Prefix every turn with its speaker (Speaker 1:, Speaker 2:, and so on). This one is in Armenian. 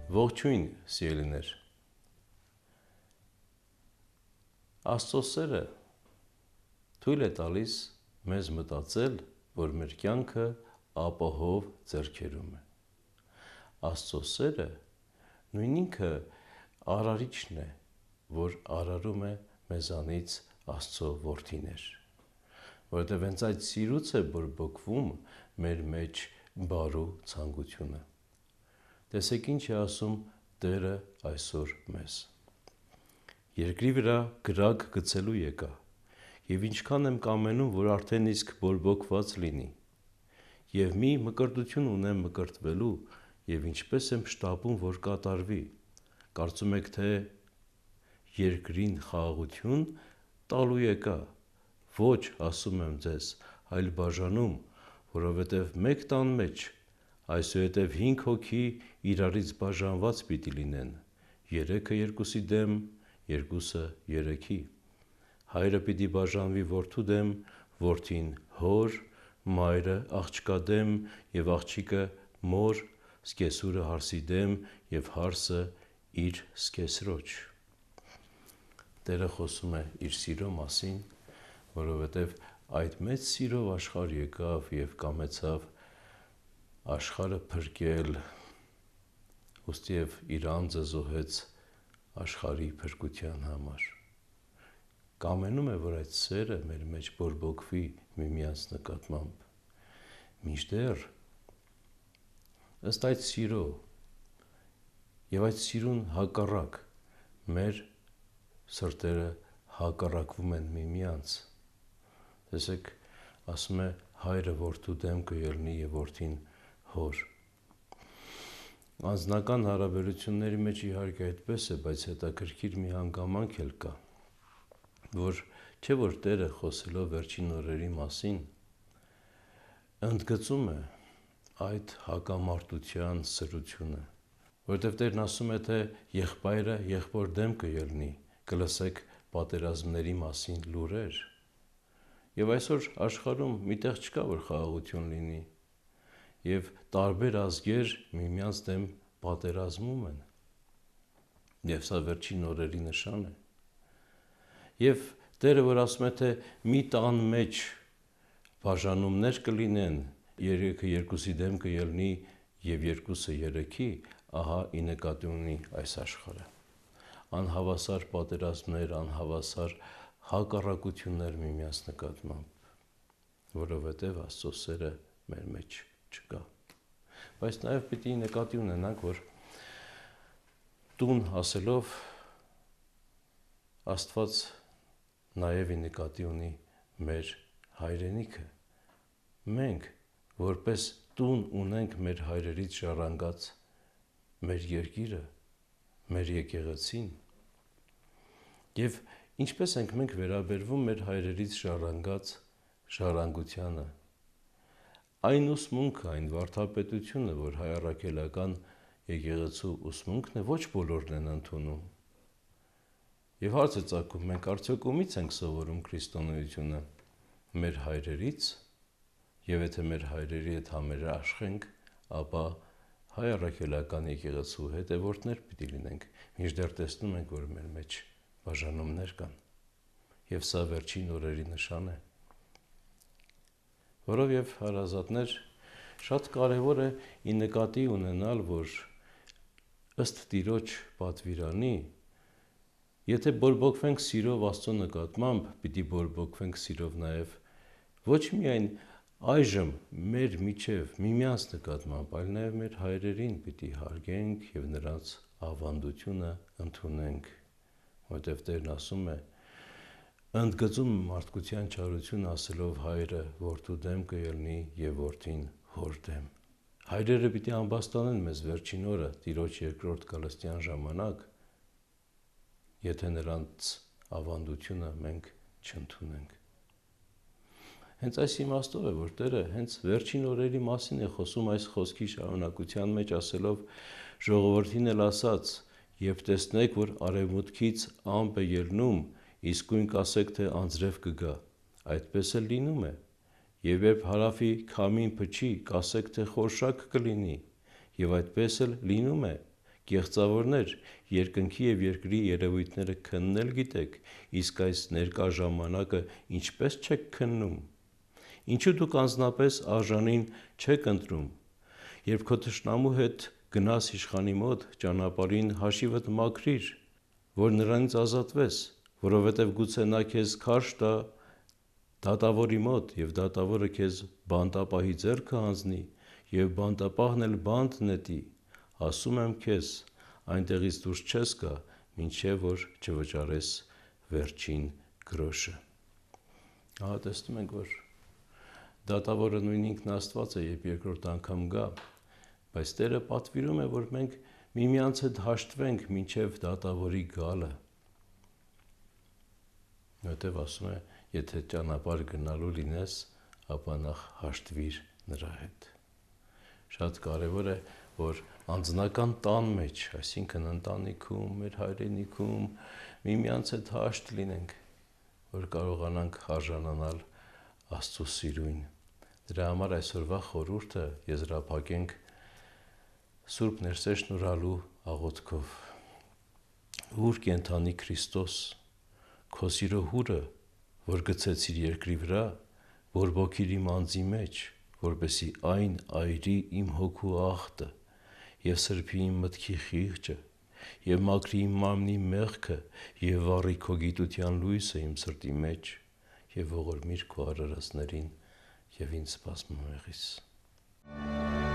Speaker 1: Ողջույն, սիրելիներ։ Աստծո սերը թույլ է տալիս մեզ մտածել, որ մեր կյանքը ապահով ձեռքերում է։ Աստծո սերը նույն ինքը արարիչն է, որ արարում է մեզանից Աստծո որդիներ, որովհետև հենց այդ սիրուց է բորբոքվում մեր մեջ բարու ցանկությունը։ Տեսեք ինչ է ասում Տերը այսօր մեզ. Երկրի վրա գրակ գցելու եկա, և ինչքան եմ կամենում, որ արդեն իսկ բորբոքված լինի, և մի մկրտություն ունեմ մկրտվելու, և ինչպես եմ շտապում, որ կատարվի, կարծում եք, թե երկրին խաղաղություն տալու եկա, ոչ, ասում եմ ձեզ, այլ բաժանում, որովհետև մեկ տան մեջ այսուհետև 5 հոգի իրարից բաժանված պիտի լինեն, 3-ը երկուսի դեմ, 2-ը 3-ի, հայրը պիտի բաժանվի որդու դեմ, որդին հոր, մայրը աղջկա դեմ և աղջիկը մոր, սկեսուրը հարսի դեմ և հարսը իր սկեսրոջ։ Տերը խոսում է իր սիրո մասին, որովհետև այդ մեծ սիրով աշխարհ եկավ և կամեցավ աշխարհը փրկել, ուստիև իր անձը զոհեց աշխարհի փրկության համար։ Կամենում է, որ այդ սերը մեր մեջ բորբոքվի միմյանց նկատմամբ, մինչդեռ ըստ այդ սիրո և այդ սիրուն հակառակ մեր սրտերը հակառակվում են միմյանց։ Տեսեք, ասում է հայրը որդու դեմ կելնի և որդին հոր։ Անձնական հարաբերությունների մեջ իհարկե այդպես է, բայց հետաքրքիր մի հանգամանք էլ կա, որ չէ որ Տերը խոսելով վերջին օրերի մասին ընդգծում է այդ հակամարտության սրությունը, որովհետև Տերն ասում է, թե եղբայրը եղբոր դեմ կելնի, կլսեք պատերազմների մասին լուրեր։ Եվ այսօր աշխարհում մի տեղ չկա, որ խաղաղություն լինի, և տարբեր ազգեր միմյանց դեմ պատերազմում են, և սա վերջին օրերի նշան է։ Եվ Տերը, որ ասում է, թե մի տան մեջ բաժանումներ կլինեն, 3-ը երկուսի դեմ կելնի և 2-ը 3-ի, ահա ի նկատի ունի այս աշխարհը։ Անհավասար պատերազմներ, անհավասար հակառակություններ միմյանց նկատմամբ, որովհետև Աստծո սերը մեր մեջ չկա։ Բայց նաև պիտի նկատի ունենանք, որ տուն ասելով Աստված նաև ի նկատի ունի մեր հայրենիքը։ Մենք որպես տուն ունենք մեր հայրերից ժառանգած մեր երկիրը, մեր եկեղեցին, և ինչպես ենք մենք վերաբերվում մեր հայրերից ժառանգած ժառանգությանը, այն ուսմունքը, այն վարդապետությունը, որ հայ առաքելական եկեղեցու ուսմունքն է, ոչ բոլորն են ընդունում։ Եվ հարց է ծագում, մենք արդյոք ումից ենք սովորում քրիստոնեությունը, մեր հայրերից, և եթե մեր հայրերի հետ համերաշխենք, ապա հայ առաքելական եկեղեցու հետևորդներ պիտի լինենք, մինչդեռ տեսնում ենք, որ մեր մեջ բաժանումներ կան, և սա վերջին օրերի նշան է։ Որովհետև հարազատներ, շատ կարևոր է ի նկատի ունենալ, որ ըստ Տիրոջ պատվիրանի, եթե բորբոքվենք սիրով Աստծո նկատմամբ, պիտի բորբոքվենք սիրով նաև ոչ միայն այժմ մեր միջև միմյանց նկատմամբ, այլ նաև մեր հայրերին պիտի հարգենք և նրանց ավանդությունը ընդունենք, որովհետև Տերն ասում է, ընդգծում մարդկության չարությունը ասելով հայրը որդու դեմ կելնի և որդին հոր դեմ։ Հայրերը պիտի ամբաստանեն մեզ վերջին օրը Տիրոջ երկրորդ գալստյան ժամանակ, եթե նրանց ավանդությունը մենք չընդունենք։ Հենց այս իմաստով է, որ Տերը հենց վերջին օրերի մասին է խոսում այս խոսքի շարունակության մեջ, ասելով ժողովրդին էլ ասաց. «Երբ տեսնեք, որ արևմուտքից ամպ է ելնում, իսկույն կասեք, թե անձրև կգա, այդպես էլ լինում է, և երբ հարավի քամին փչի, կասեք, թե խորշակ կլինի, և այդպես էլ լինում է, Կեղծավորներ, երկնքի և երկրի երևույթները քննել գիտեք, իսկ այս ներկա ժամանակը ինչպես չեք քննում։ Ինչու դուք անձնապես արժանին չեք ընտրում։ Երբ քո թշնամու հետ գնաս իշխանի մոտ, ճանապարհին հաշիվդ մաքրիր, որ նրանից ազատվես, որովհետև գուցե նա քեզ քարշ տա դատավորի մոտ, և դատավորը քեզ բանտապահի ձեռքը հանձնի, և բանտապահն էլ բանտ նետի։ Ասում եմ քեզ, այնտեղից դուրս չես գա, մինչև որ չվճարես վերջին գրոշը։ Ահա տեսնում ենք, որ դատավորը նույն ինքն Աստված է, երբ երկրորդ անգամ գա, բայց Տերը պատվիրում է, որ մենք միմյանց հետ հաշտվենք մինչև դատավորի գալը։ Որտև ասում է, եթե ճանապարհ գնալու լինես, ապա նախ հաշտվիր նրա հետ։ Շատ կարևոր է, որ անձնական տան մեջ, այսինքն ընտանիքում, մեր հայրենիքում միմյանց հետ հաշտ լինենք, որ կարողանանք արժանանալ Աստծո սիրուն։ Դրա համար այսօրվա խորհուրդը եզրափակենք Սուրբ Ներսեր շնորհալու աղոթքով։ Հուր կենդանի Քրիստոս, քո սիրո հուրը, որ գցեցիր երկրի վրա, բորբոքիր իմ անձի մեջ, որպեսզի այն այրի իմ հոգու աղտը և սրբի իմ մտքի խիղճը և մաքրի իմ մարմնի մեղքը և վառի քո գիտության լույսը իմ սրտի մեջ և ողորմիր քո արարածներին և ինձ սպաս մեղից։